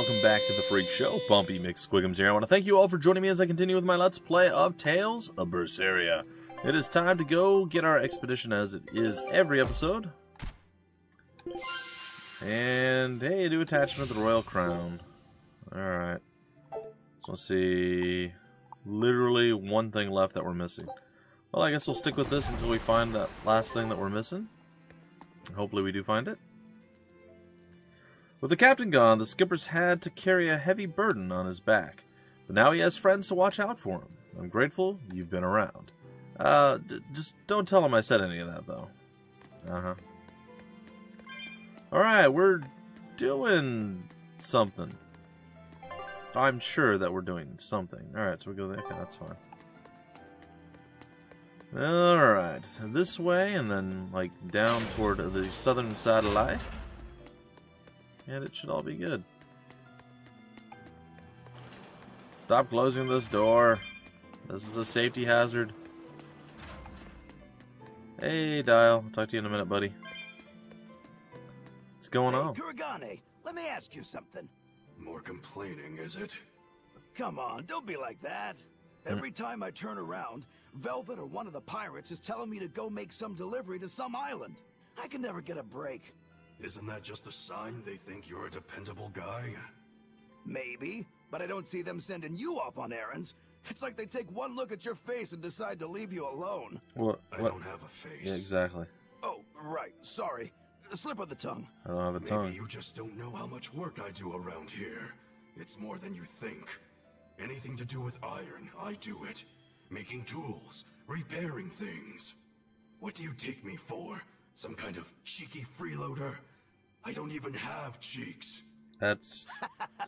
welcome back to the Phreak Show. Bumpy McSquigums here. I want to thank you all for joining me as I continue with my Let's Play of Tales of Berseria. It is time to go get our expedition as it is every episode. And, hey, new attachment to the Royal Crown. Alright. So let's see. Literally one thing left that we're missing. Well, I guess we'll stick with this until we find that last thing that we're missing. Hopefully we do find it. With the captain gone, the skipper's had to carry a heavy burden on his back. But now he has friends to watch out for him. I'm grateful you've been around. Just don't tell him I said any of that, though. Alright, we're doing something. I'm sure that we're doing something. Alright, so we go there. Okay, that's fine. Alright, this way, and then, like, down toward the southern side of life. And it should all be good. Stop closing this door. This is a safety hazard. Hey, Dial. I'll talk to you in a minute, buddy. What's going on? Kuragane, let me ask you something. More complaining, is it? Come on, don't be like that. Every time I turn around, Velvet or one of the pirates is telling me to go make some delivery to some island. I can never get a break. Isn't that just a sign they think you're a dependable guy? Maybe, but I don't see them sending you off on errands. It's like they take one look at your face and decide to leave you alone. What? I don't have a face. Yeah, exactly. Oh, right. Sorry. A slip of the tongue. I don't have a tongue. Maybe you just don't know how much work I do around here. It's more than you think. Anything to do with iron, I do it. Making tools, repairing things. What do you take me for? Some kind of cheeky freeloader? I don't even have cheeks. That's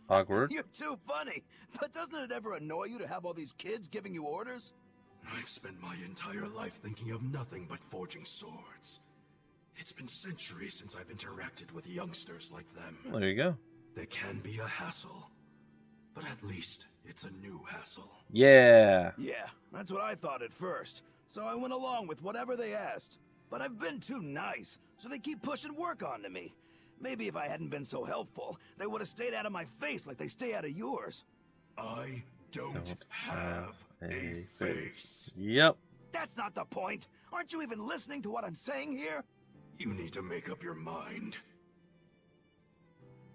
awkward. You're too funny. But doesn't it ever annoy you to have all these kids giving you orders? I've spent my entire life thinking of nothing but forging swords. It's been centuries since I've interacted with youngsters like them. Well, there you go. They can be a hassle, but at least it's a new hassle. Yeah. Yeah, that's what I thought at first. So I went along with whatever they asked. But I've been too nice, so they keep pushing work onto me. Maybe if I hadn't been so helpful, they would have stayed out of my face like they stay out of yours. I don't have a face. Yep. That's not the point. Aren't you even listening to what I'm saying here? You need to make up your mind.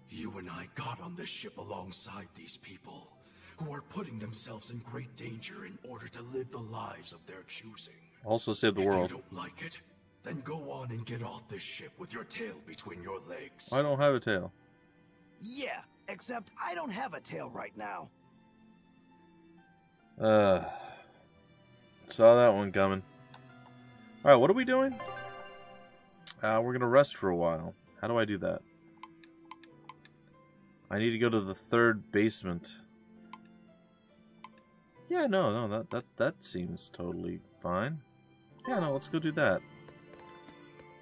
You and I got on this ship alongside these people, who are putting themselves in great danger in order to live the lives of their choosing. Also save the world. If you don't like it, then go on and get off this ship with your tail between your legs. I don't have a tail. Yeah, except I don't have a tail right now. Saw that one coming. Alright, what are we doing? We're gonna rest for a while. How do I do that? I need to go to the third basement. Yeah, no, that seems totally fine. Yeah, no, let's go do that.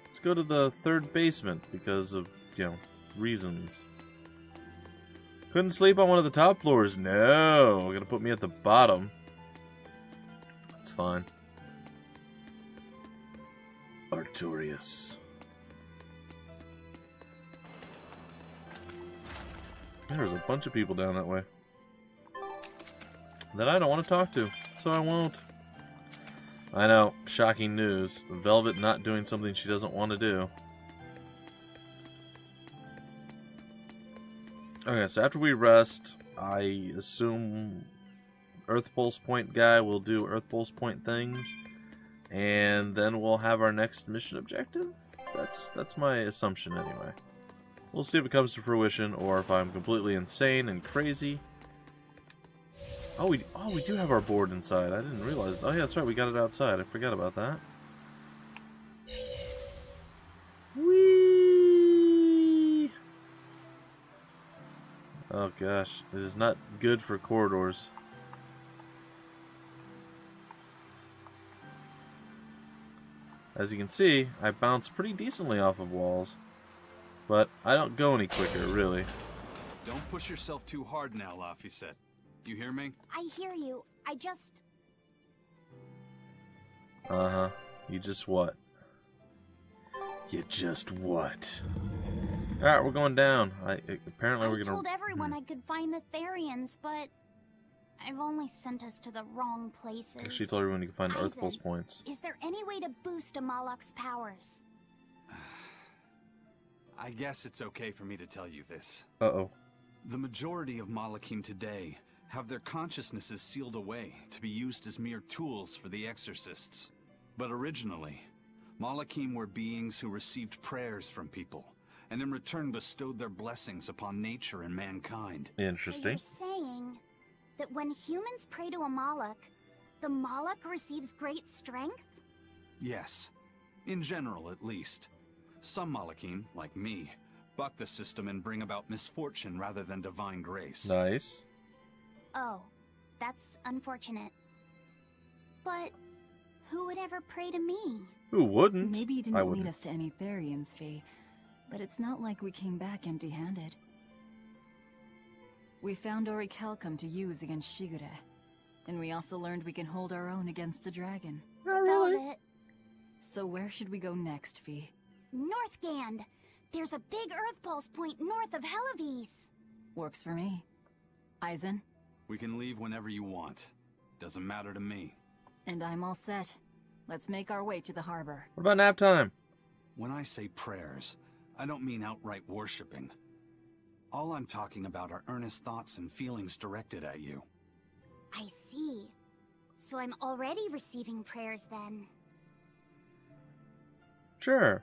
Let's go to the third basement because of, reasons. Couldn't sleep on one of the top floors. No, we're gonna put me at the bottom. That's fine. Artorias. There's a bunch of people down that way that I don't want to talk to, so I won't. I know, shocking news. Velvet not doing something she doesn't want to do. Okay, so after we rest, I assume Earth Pulse Point guy will do Earth Pulse Point things, and then we'll have our next mission objective? That's my assumption anyway. We'll see if it comes to fruition, or if I'm completely insane and crazy. Oh, we do have our board inside. I didn't realize. Oh, yeah, that's right. We got it outside. I forgot about that. Whee! Oh, gosh. It is not good for corridors. As you can see, I bounce pretty decently off of walls. But I don't go any quicker, really. Don't push yourself too hard now, Laphicet. You hear me? I hear you. I just... Uh-huh. You just what? You just what? Alright, we're going down. Apparently we're I gonna... told everyone I could find the Therians, but I've only sent us to the wrong places. She told everyone you can find Earth Eisen, Pulse points. Is there any way to boost Amalok's powers? I guess it's okay for me to tell you this. Uh-oh. The majority of Malachim today have their consciousnesses sealed away to be used as mere tools for the exorcists. But originally, Malachim were beings who received prayers from people, and in return bestowed their blessings upon nature and mankind. Interesting. So you're saying that when humans pray to a Malak, the Malak receives great strength? Yes. In general, at least. Some Malachim, like me, buck the system and bring about misfortune rather than divine grace. Nice. Oh, that's unfortunate. But who would ever pray to me? Who wouldn't? Maybe you didn't lead us to any Therians, Fee, but it's not like we came back empty-handed. We found Orichalcum to use against Shigure, and we also learned we can hold our own against a dragon. Not really. Velvet. So where should we go next, Fee? Northgand! There's a big Earth Pulse point north of Hellawes. Works for me. Eisen? We can leave whenever you want. Doesn't matter to me. And I'm all set. Let's make our way to the harbor. What about nap time? When I say prayers, I don't mean outright worshipping. All I'm talking about are earnest thoughts and feelings directed at you. I see. So I'm already receiving prayers then. Sure.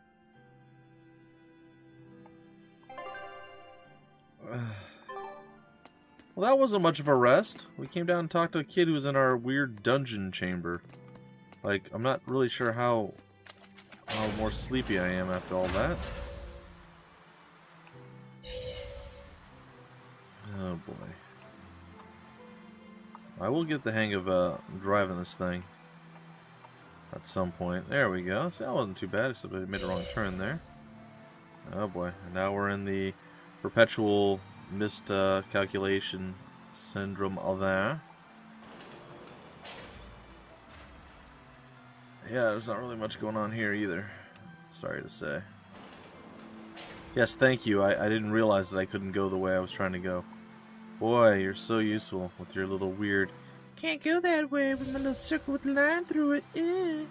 Well, that wasn't much of a rest. We came down and talked to a kid who was in our weird dungeon chamber. Like, I'm not really sure how more sleepy I am after all that. Oh boy. I will get the hang of driving this thing at some point. There we go. See, that wasn't too bad, except I made a wrong turn there. Oh boy. And now we're in the perpetual miscalculation syndrome of there. Yeah, there's not really much going on here either. Sorry to say. Yes, thank you. I didn't realize that I couldn't go the way I was trying to go. Boy, you're so useful with your little weird... Can't go that way with my little circle with a line through it. Eh.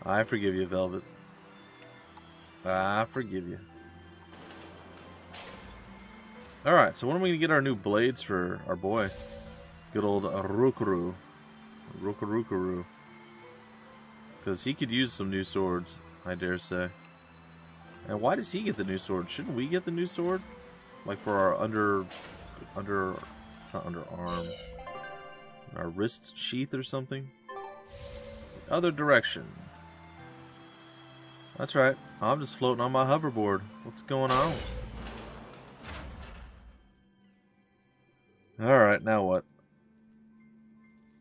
I forgive you, Velvet. I forgive you. Alright, so when are we going to get our new blades for our boy? Good old Rukuru. Rukurukaru. Because he could use some new swords, I dare say. And why does he get the new sword? Shouldn't we get the new sword? Like for our it's not underarm. Our wrist sheath or something? The other direction. That's right. I'm just floating on my hoverboard. What's going on? Alright, now what?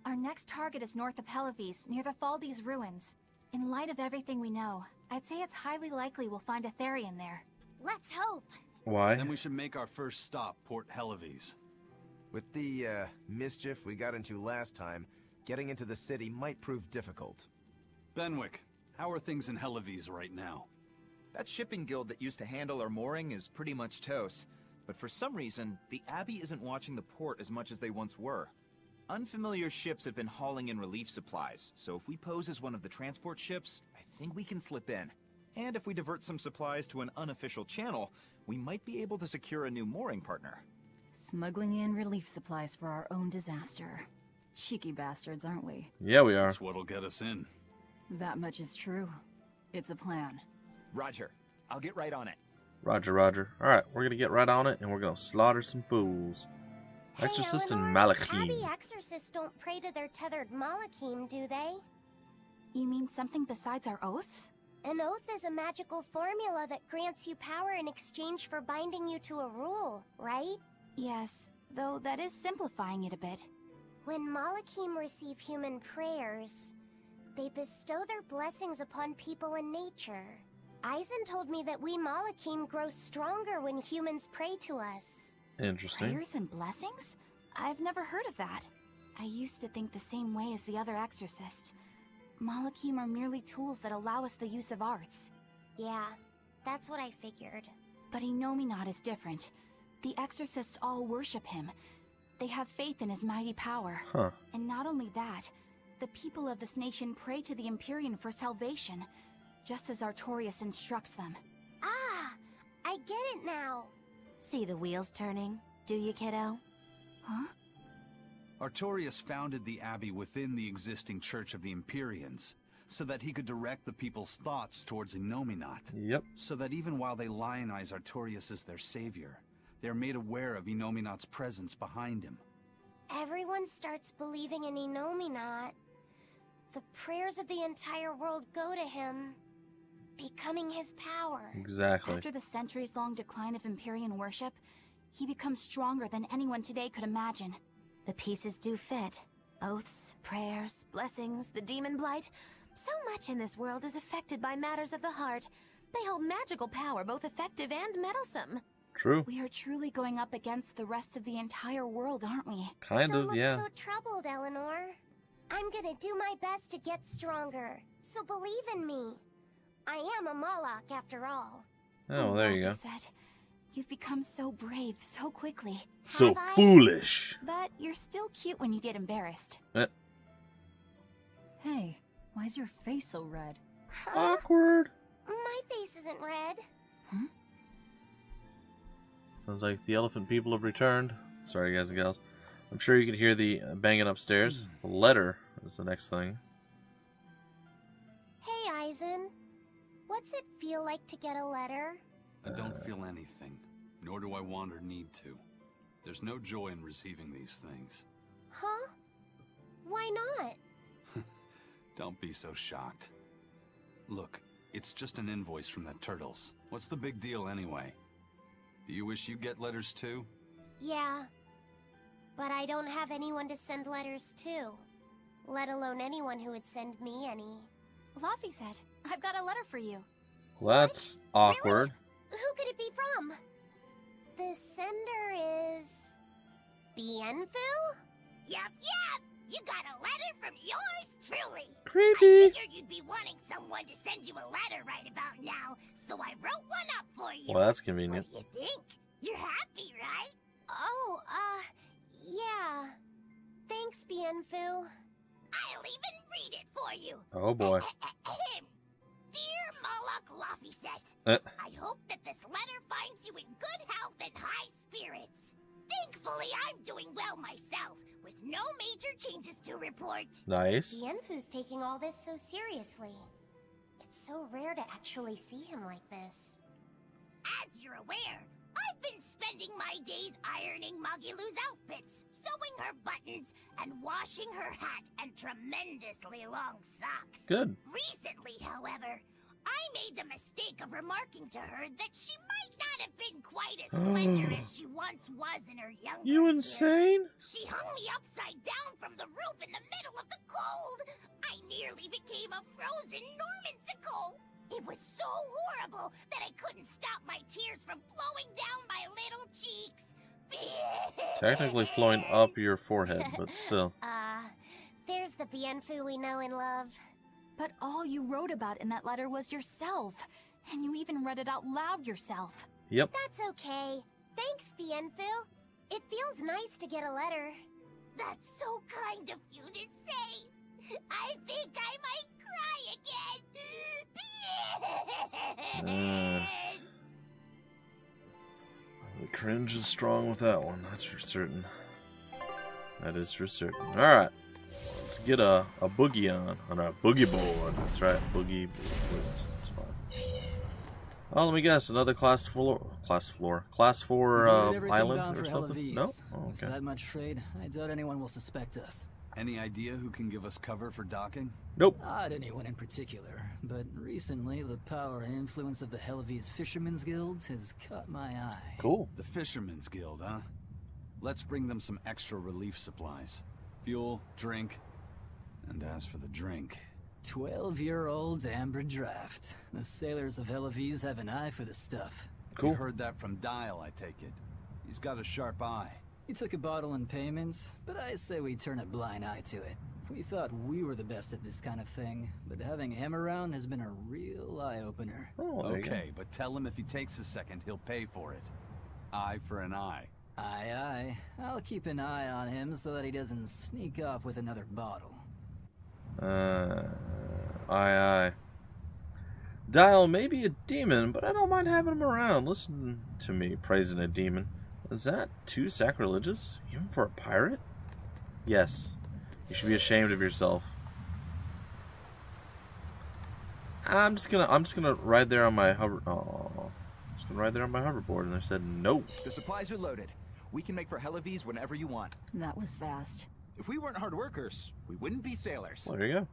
Our next target is north of Hellawes, near the Faldi's ruins. In light of everything we know, I'd say it's highly likely we'll find a Therian there. Let's hope. Why? Then we should make our first stop, Port Hellawes. With the, mischief we got into last time, getting into the city might prove difficult. Benwick, how are things in Hellawes right now? That shipping guild that used to handle our mooring is pretty much toast. But for some reason, the Abbey isn't watching the port as much as they once were. Unfamiliar ships have been hauling in relief supplies, so if we pose as one of the transport ships, I think we can slip in. And if we divert some supplies to an unofficial channel, we might be able to secure a new mooring partner. Smuggling in relief supplies for our own disaster. Cheeky bastards, aren't we? Yeah, we are. That's what'll get us in. That much is true. It's a plan. Roger. I'll get right on it. Roger, roger. Alright, we're gonna get right on it, and we're gonna slaughter some fools. Exorcist hey, and Eleanor, Malachim. Abbey exorcists don't pray to their tethered Malachim, do they? You mean something besides our oaths? An oath is a magical formula that grants you power in exchange for binding you to a rule, right? Yes, though that is simplifying it a bit. When Malachim receive human prayers, they bestow their blessings upon people and nature. Eisen told me that we Malachim grow stronger when humans pray to us. Interesting. Prayers and blessings? I've never heard of that. I used to think the same way as the other exorcists. Malachim are merely tools that allow us the use of arts. Yeah, That's what I figured. But Innominat is different. The exorcists all worship him. They have faith in his mighty power. Huh. And not only that, the people of this nation pray to the Empyrean for salvation, just as Artorias instructs them. Ah, I get it now. See the wheels turning, do you, kiddo? Huh? Artorias founded the abbey within the existing Church of the Empyreans, so that he could direct the people's thoughts towards Innominat. Yep. So that even while they lionize Artorias as their savior, they are made aware of Innominat's presence behind him. Everyone starts believing in Innominat. The prayers of the entire world go to him, becoming his power. Exactly. After the centuries-long decline of Empyrean worship, he becomes stronger than anyone today could imagine. The pieces do fit. Oaths, prayers, blessings, the demon blight. So much in this world is affected by matters of the heart. They hold magical power, both effective and meddlesome. True. We are truly going up against the rest of the entire world, aren't we? Kind Don't of, look yeah. so troubled, Eleanor. I'm gonna do my best to get stronger, so believe in me. I am a Moloch, after all. Oh, there you go. Like I said, you've become so brave so quickly. So Have I? foolish. But you're still cute when you get embarrassed. Hey, why is your face so red? Huh? Awkward. My face isn't red. Sounds like the elephant people have returned. Sorry, guys and gals. I'm sure you can hear the banging upstairs. The letter is the next thing. Hey, Eisen. What's it feel like to get a letter? I don't feel anything, nor do I want or need to. There's no joy in receiving these things. Huh? Why not? Don't be so shocked. Look, it's just an invoice from the turtles. What's the big deal anyway? Do you wish you get letters too? Yeah. But I don't have anyone to send letters to. Let alone anyone who would send me any. Laffy said, I've got a letter for you. Well, that's awkward. Who could it be from? The sender is... Bienfu? Yup. You got a letter from yours truly. Creepy. I figured you'd be wanting someone to send you a letter right about now, so I wrote one up for you. Well, that's convenient. What do you think? You're happy, right? Oh, yeah. Thanks, Bienfu. I'll even read it for you. Oh boy. Dear Moloch Laffyset, I hope that this letter finds you in good health and high spirits. Thankfully, I'm doing well myself, with no major changes to report. Nice. Bienfu's taking all this so seriously. It's so rare to actually see him like this. As you're aware, I've been spending my days ironing Magilu's outfits, sewing her buttons, and washing her hat and tremendously long socks. Good. Recently, however, I made the mistake of remarking to her that she might not have been quite as slender as she once was in her younger You years. insane? She hung me upside down from the roof in the middle of the cold. I nearly became a frozen Normansicle. It was so horrible that I couldn't stop my tears from flowing down my little cheeks. Technically flowing up your forehead, but still. There's the Bienfu we know and love. But all you wrote about in that letter was yourself. And you even read it out loud yourself. Yep. That's okay. Thanks, Bienfu. It feels nice to get a letter. That's so kind of you to say. I think I might cry again. The cringe is strong with that one, that's for certain. That is for certain. Alright. Let's get a boogie on our boogie board. That's right, boogie boards. That's fine. Oh, let me guess, another class 4 island or something? No? Oh, With okay. that much trade, I doubt anyone will suspect us. Any idea who can give us cover for docking? Nope. Not anyone in particular, but recently the power and influence of the Hellawes Fishermen's Guild has caught my eye. Cool. The Fishermen's Guild, huh? Let's bring them some extra relief supplies. Fuel, drink, and as for the drink... 12-year-old amber draft. The sailors of Hellawes have an eye for the stuff. Cool. You heard that from Dial, I take it. He's got a sharp eye. He took a bottle in payments, but I say we turn a blind eye to it. We thought we were the best at this kind of thing, but having him around has been a real eye-opener. Oh, Okay, but tell him if he takes a second, he'll pay for it. Eye for an eye. Aye, aye. I'll keep an eye on him so that he doesn't sneak off with another bottle. Aye, aye. Dial may be a demon, but I don't mind having him around. Listen to me praising a demon. Is that too sacrilegious, even for a pirate? Yes. You should be ashamed of yourself. I'm just gonna ride there on my hover. Oh, just gonna ride there on my hoverboard, and I said no. The supplies are loaded. We can make for Hellawes whenever you want. That was fast. If we weren't hard workers, we wouldn't be sailors. Well, there you go.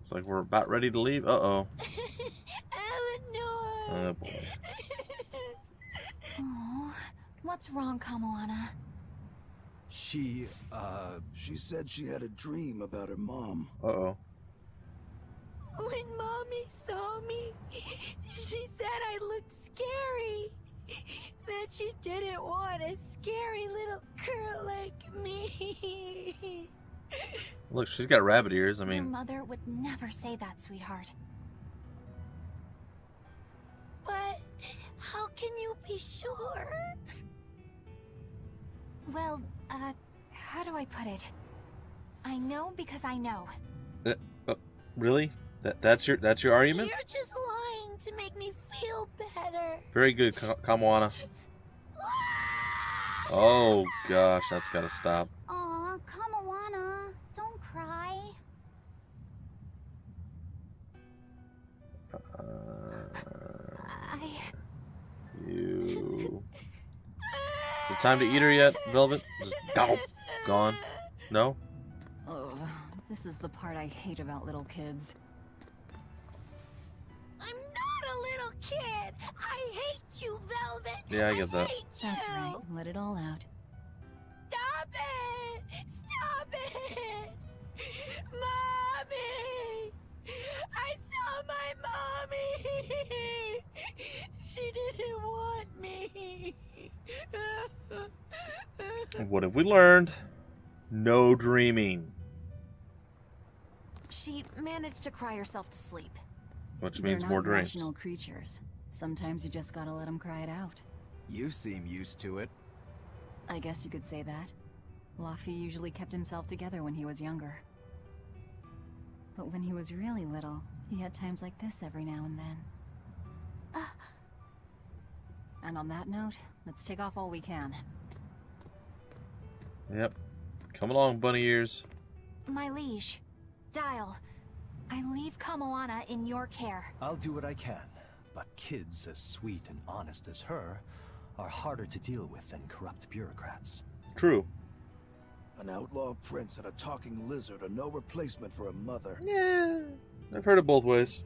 It's like we're about ready to leave. Uh-oh. Eleanor! Oh, boy. Oh, what's wrong, Kamoana? She said she had a dream about her mom. Uh-oh. When Mommy saw me, she said I looked scary. That she didn't want a scary little girl like me. Look, she's got rabbit ears. I Your mean, mother would never say that, sweetheart. But how can you be sure? Well, how do I put it? I know because I know. really? That's your argument? You're just lying to make me feel better. Very good, Kamoana. Oh gosh, that's gotta stop. Aw, Kamoana, don't cry. You. Is it time to eat her yet, Velvet? Just gone. No? Oh, this is the part I hate about little kids. I'm not a little kid. I hate you, Velvet. Yeah, I get that. hate That's you. right. Let it all out. Stop it! Stop it! Mommy! I saw my mommy! She didn't want me. What have we learned? No dreaming. She managed to cry herself to sleep. Which They're means not more dreams. rational creatures. Sometimes you just gotta let them cry it out. You seem used to it. I guess you could say that. Laffy usually kept himself together when he was younger. But when he was really little, he had times like this every now and then. And on that note, let's take off all we can. Yep. Come along, bunny ears. My liege, Dial, I leave Kamoana in your care. I'll do what I can, but kids as sweet and honest as her are harder to deal with than corrupt bureaucrats. True. An outlaw prince and a talking lizard are no replacement for a mother. Yeah. I've heard it both ways.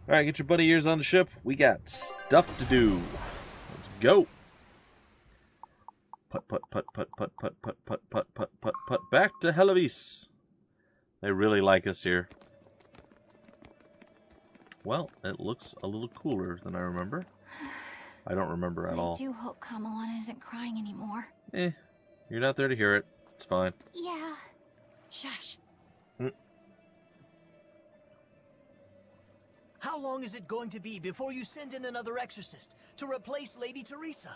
Alright, get your bunny ears on the ship. We got stuff to do. Let's go. Put. Back to Hellawes. They really like us here. Well, it looks a little cooler than I remember. I don't remember at all. I do hope Kamoana isn't crying anymore. You're not there to hear it. It's fine. Yeah. Shush. How long is it going to be before you send in another exorcist to replace Lady Teresa?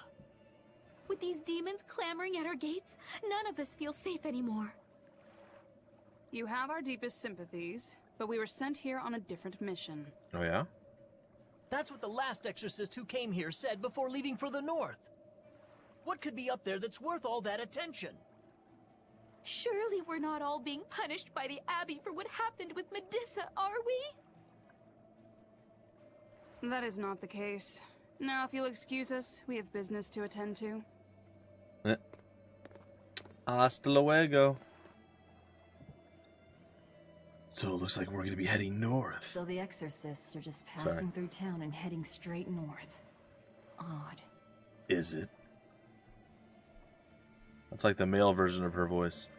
With these demons clamoring at our gates, none of us feel safe anymore. You have our deepest sympathies, but we were sent here on a different mission. Oh, yeah? That's what the last exorcist who came here said before leaving for the north. What could be up there that's worth all that attention? Surely we're not all being punished by the Abbey for what happened with Medusa, are we? That is not the case. Now, if you'll excuse us, we have business to attend to. Hasta luego. So it looks like we're going to be heading north. So the exorcists are just passing through town and heading straight north. Odd. Is it? That's like the male version of her voice.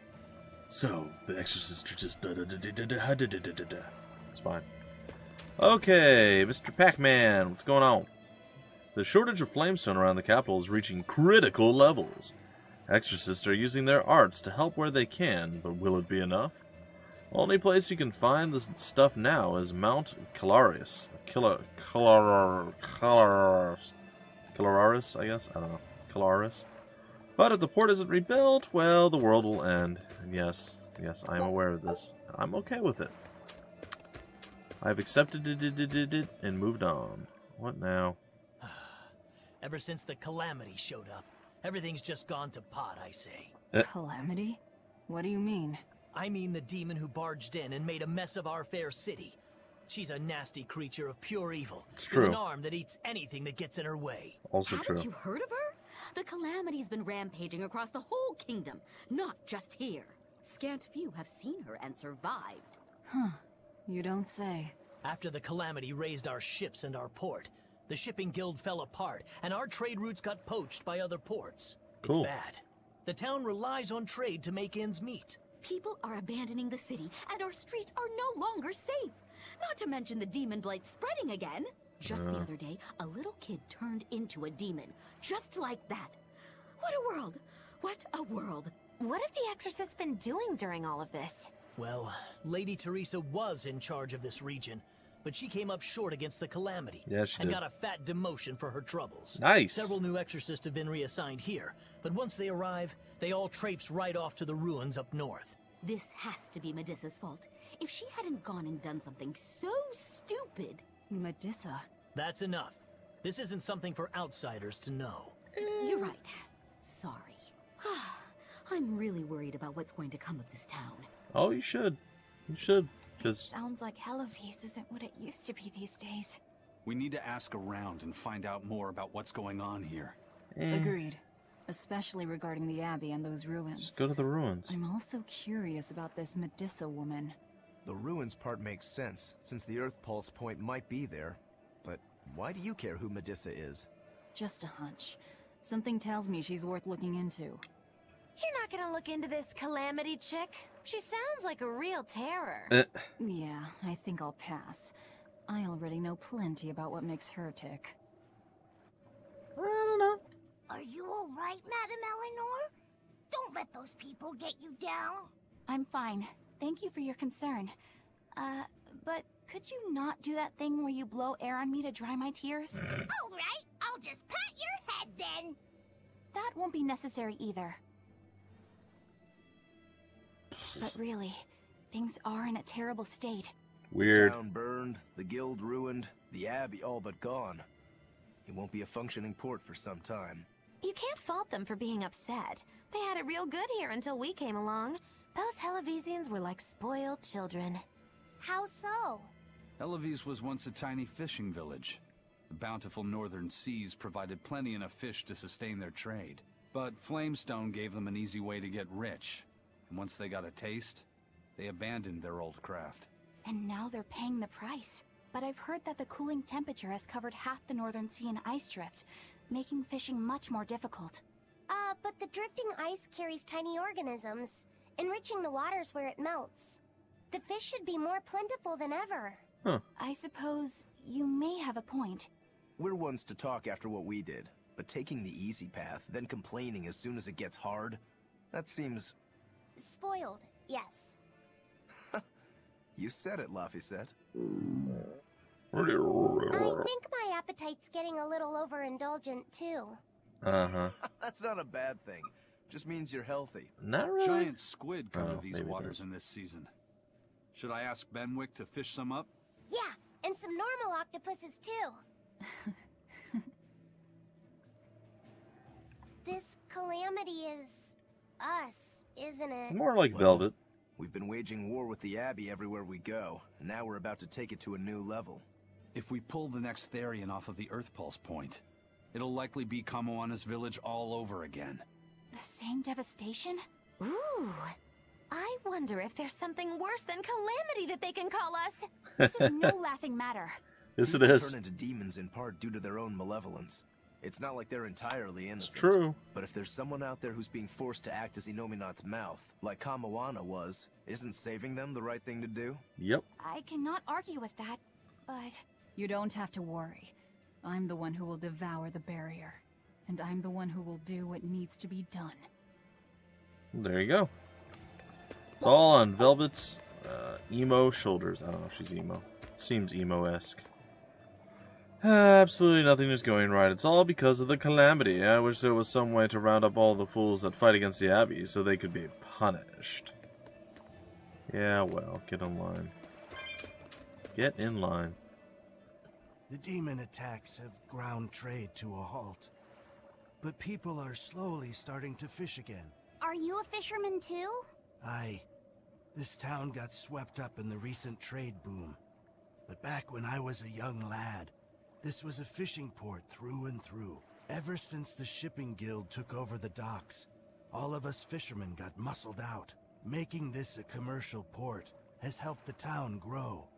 So the exorcists are just da-da-da-da-da-da-da-da-da-da. It's fine. Okay, Mr. Pac-Man, what's going on? The shortage of flamestone around the capital is reaching critical levels. Exorcists are using their arts to help where they can, but will it be enough? Only place you can find this stuff now is Mount Calarius. Calaris, I guess? I don't know. Calaris. But if the port isn't rebuilt, well, the world will end. And yes, I am aware of this. I'm okay with it. I've accepted it and moved on. What now? Ever since the Calamity showed up, everything's just gone to pot, I say. Calamity? What do you mean? I mean the demon who barged in and made a mess of our fair city. She's a nasty creature of pure evil. It's true. With an arm that eats anything that gets in her way. Also true. Haven't you heard of her? The Calamity's been rampaging across the whole kingdom, not just here. Scant few have seen her and survived. Huh. You don't say. After the Calamity raised our ships and our port, the shipping guild fell apart, and our trade routes got poached by other ports. Cool. It's bad. The town relies on trade to make ends meet. People are abandoning the city, and our streets are no longer safe. Not to mention the demon blight spreading again. Just the other day, a little kid turned into a demon. Just like that. What a world. What a world. What have the exorcists been doing during all of this? Well, Lady Teresa was in charge of this region, but she came up short against the Calamity. Yeah, she and did. got a fat demotion for her troubles. Nice. Several new exorcists have been reassigned here, but once they arrive, they all traipse right off to the ruins up north. This has to be Medissa's fault. If she hadn't gone and done something so stupid... Medissa? That's enough. This isn't something for outsiders to know. You're right. Sorry. I'm really worried about what's going to come of this town. Oh, you should. You should, because... Sounds like Hellawes isn't what it used to be these days. We need to ask around and find out more about what's going on here. Agreed. Especially regarding the Abbey and those ruins. Just go to the ruins. I'm also curious about this Medissa woman. The ruins part makes sense, since the Earth Pulse point might be there. But why do you care who Medissa is? Just a hunch. Something tells me she's worth looking into. You're not gonna look into this Calamity chick? She sounds like a real terror. Yeah, I think I'll pass. I already know plenty about what makes her tick. I don't know. Are you all right, Madame Eleanor? Don't let those people get you down. I'm fine. Thank you for your concern. But could you not do that thing where you blow air on me to dry my tears? All right, I'll just pat your head then. That won't be necessary either. But really, things are in a terrible state. Weird. The town burned, the guild ruined, the abbey all but gone. It won't be a functioning port for some time. You can't fault them for being upset. They had it real good here until we came along. Those Hellawesians were like spoiled children. How so? Hellawes was once a tiny fishing village. The bountiful northern seas provided plenty enough fish to sustain their trade. But Flamestone gave them an easy way to get rich. And once they got a taste, they abandoned their old craft. And now they're paying the price. But I've heard that the cooling temperature has covered half the northern sea in ice drift, making fishing much more difficult. But the drifting ice carries tiny organisms, enriching the waters where it melts. The fish should be more plentiful than ever. Huh. I suppose you may have a point. We're ones to talk after what we did, but taking the easy path, then complaining as soon as it gets hard, that seems... Spoiled, yes. You said it, Laphicet. I think my appetite's getting a little overindulgent, too. Uh-huh. That's not a bad thing. Just means you're healthy. Not really. Giant squid come Oh, to these maybe waters in this season. Should I ask Benwick to fish some up? Yeah, and some normal octopuses, too. This Calamity is... us, isn't it? More like Velvet. We've been waging war with the Abbey everywhere we go, and now we're about to take it to a new level. If we pull the next Therian off of the Earth Pulse point, it'll likely be Kamoana's village all over again. The same devastation? Ooh. I wonder if there's something worse than Calamity that they can call us. This is no laughing matter. Yes, it People is. turn into demons in part due to their own malevolence. It's not like they're entirely innocent. It's true. But if there's someone out there who's being forced to act as Inominat's mouth, like Kamoana was, isn't saving them the right thing to do? Yep. I cannot argue with that, but... You don't have to worry. I'm the one who will devour the barrier. And I'm the one who will do what needs to be done. There you go. It's all on Velvet's emo shoulders. I don't know if she's emo. Seems emo-esque. Absolutely nothing is going right. It's all because of the calamity. I wish there was some way to round up all the fools that fight against the Abbey so they could be punished. Yeah, well, get in line. Get in line. The demon attacks have ground trade to a halt. But people are slowly starting to fish again. Are you a fisherman too? Aye. This town got swept up in the recent trade boom. But back when I was a young lad, this was a fishing port through and through. Ever since the shipping guild took over the docks, all of us fishermen got muscled out. Making this a commercial port has helped the town grow.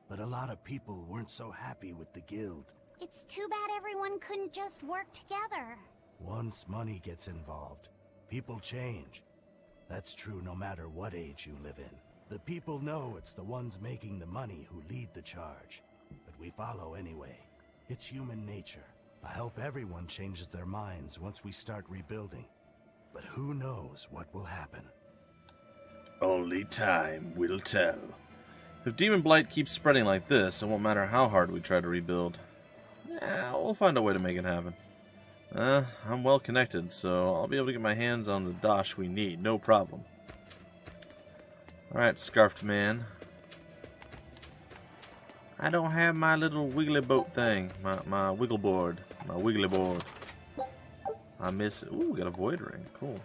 But a lot of people weren't so happy with the guild. It's too bad everyone couldn't just work together. Once money gets involved, people change. That's true no matter what age you live in. The people know it's the ones making the money who lead the charge. But we follow anyway. It's human nature. I hope everyone changes their minds once we start rebuilding. But who knows what will happen. Only time will tell. If Demon Blight keeps spreading like this, it won't matter how hard we try to rebuild. Yeah, we'll find a way to make it happen. I'm well connected, so I'll be able to get my hands on the dosh we need, no problem. Alright, Scarfed Man. I don't have my little wiggly boat thing, my wiggle board, my wiggly board. I miss it. Ooh, we got a void ring, cool.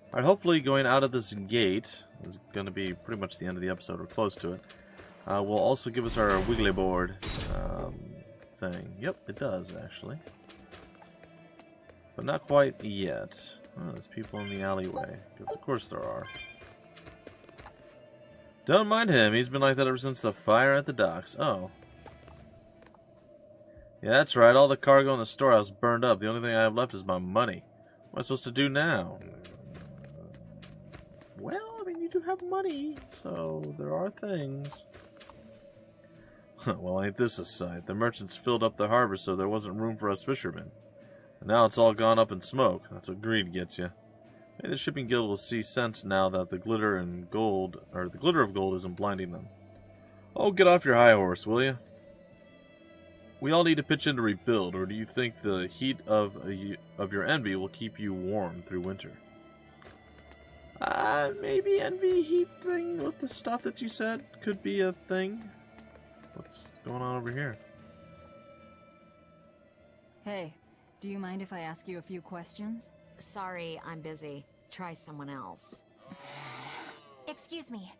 Alright, hopefully going out of this gate is going to be pretty much the end of the episode, or close to it. Will also give us our wiggly board thing. Yep, it does, actually. But not quite yet. Oh, there's people in the alleyway, because of course there are. Don't mind him, he's been like that ever since the fire at the docks. Oh. Yeah, that's right, all the cargo in the storehouse burned up. The only thing I have left is my money. What am I supposed to do now? Well, I mean, you do have money, so there are things. Well, ain't this a sight? The merchants filled up the harbor so there wasn't room for us fishermen. And now it's all gone up in smoke. That's what greed gets you. Maybe the shipping guild will see sense now that the glitter of gold isn't blinding them. Oh, get off your high horse, will you? We all need to pitch in to rebuild, or do you think the heat of your envy will keep you warm through winter? Maybe envy heat thing with the stuff that you said could be a thing. What's going on over here? Hey, do you mind if I ask you a few questions? Sorry, I'm busy. Try someone else. Excuse me.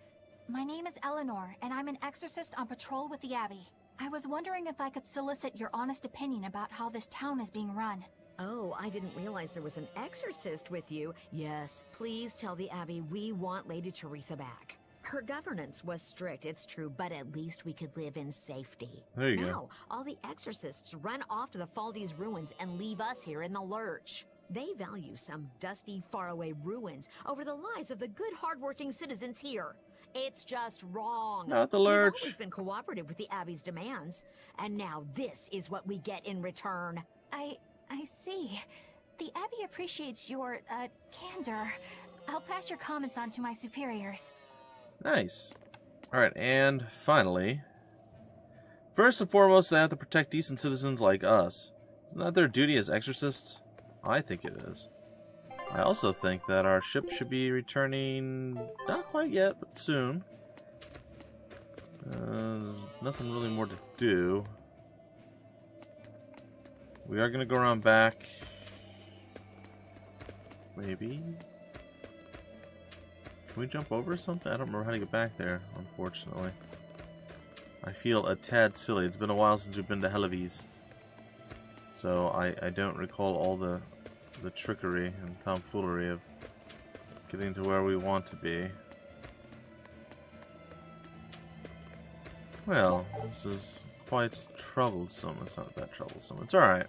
My name is Eleanor, and I'm an exorcist on patrol with the Abbey. I was wondering if I could solicit your honest opinion about how this town is being run. Oh, I didn't realize there was an exorcist with you. Yes, please tell the Abbey we want Lady Teresa back. Her governance was strict, it's true, but at least we could live in safety. There you go. Now, all the exorcists run off to the Faldi's ruins and leave us here in the lurch. They value some dusty, faraway ruins over the lives of the good, hardworking citizens here. It's just wrong. Not the lurch. We've always been cooperative with the Abbey's demands, and now this is what we get in return. I see. The Abbey appreciates your, candor. I'll pass your comments on to my superiors. Nice. Alright, and finally, first and foremost, they have to protect decent citizens like us. Isn't that their duty as exorcists? I think it is. I also think that our ship should be returning, not quite yet, but soon. There's nothing really more to do. We are going to go around back. Maybe. Can we jump over something? I don't remember how to get back there, unfortunately. I feel a tad silly. It's been a while since we've been to Hellawes. So I don't recall all the trickery and tomfoolery of getting to where we want to be. Well, this is quite troublesome. It's not that troublesome. It's alright.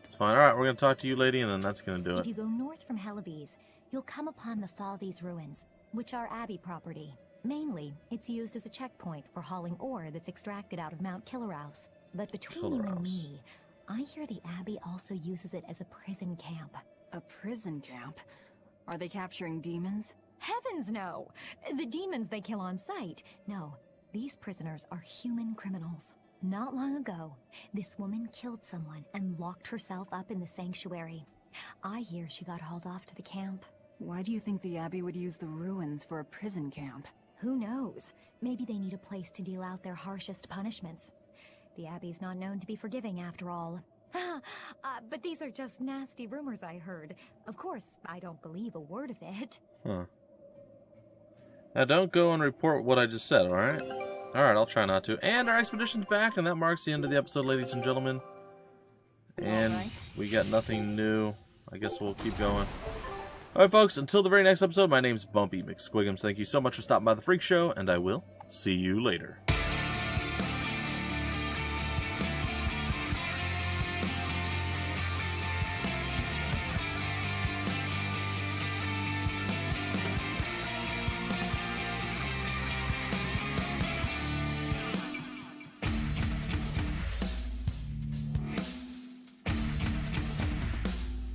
It's fine. Alright, we're going to talk to you, lady, and then that's going to do it. If you go north from Hellawes, you'll come upon the Faldi's ruins, which are Abbey property. Mainly, it's used as a checkpoint for hauling ore that's extracted out of Mount Killerhouse. But between you and me, I hear the Abbey also uses it as a prison camp. A prison camp? Are they capturing demons? Heavens no! The demons they kill on sight. No, these prisoners are human criminals. Not long ago, this woman killed someone and locked herself up in the sanctuary. I hear she got hauled off to the camp. Why do you think the Abbey would use the ruins for a prison camp? Who knows? Maybe they need a place to deal out their harshest punishments. The Abbey's not known to be forgiving after all. But these are just nasty rumors I heard. Of course, I don't believe a word of it. Huh. Now don't go and report what I just said, alright? Alright, I'll try not to. And our expedition's back, and that marks the end of the episode, ladies and gentlemen. And we got nothing new. I guess we'll keep going. Alright, folks, until the very next episode, my name's Bumpy McSquigums. Thank you so much for stopping by the Phreak Show, and I will see you later.